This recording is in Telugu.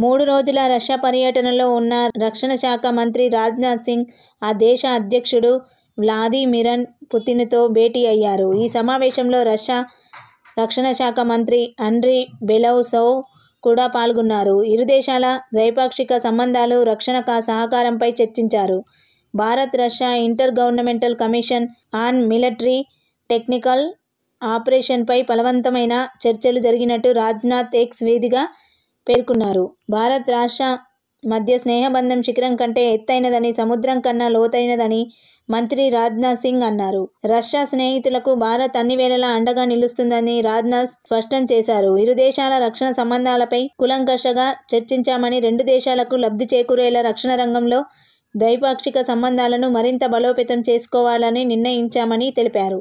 3 రోజుల రష్యా పర్యటనలో ఉన్న రక్షణ శాఖ మంత్రి రాజ్నాథ్ సింగ్ ఆ దేశ అధ్యక్షుడు వ్లాదిమిర్ పుతిన్తో భేటీ అయ్యారు. ఈ సమావేశంలో రష్యా రక్షణ శాఖ మంత్రి ఆండ్రీ బెలౌసోవ్ కూడా పాల్గొన్నారు. ఇరు దేశాల ద్వైపాక్షిక సంబంధాలు, రక్షణ సహకారంపై చర్చించారు. Bharat Russia inter governmental commission on military technical ఆపరేషన్పై ఫలవంతమైన చర్చలు జరిగినట్టు రాజ్నాథ్ ఎక్స్ వేదికగా పేర్కొన్నారు. భారత్ రష్యా మధ్య స్నేహబంధం శిఖరం కంటే ఎత్తైనదని, సముద్రం కన్నా లోతైనదని మంత్రి రాజ్నాథ్ సింగ్ అన్నారు. రష్యా స్నేహితులకు భారత్ అన్ని వేళలా అండగా నిలుస్తుందని రాజ్నాథ్ స్పష్టం చేశారు. ఇరు దేశాల రక్షణ సంబంధాలపై కూలంకషంగా చర్చించామని, రెండు దేశాలకు లబ్ధి చేకూరేలా రక్షణ రంగంలో ద్వైపాక్షిక సంబంధాలను మరింత బలోపేతం చేసుకోవాలని నిర్ణయించామని తెలిపారు.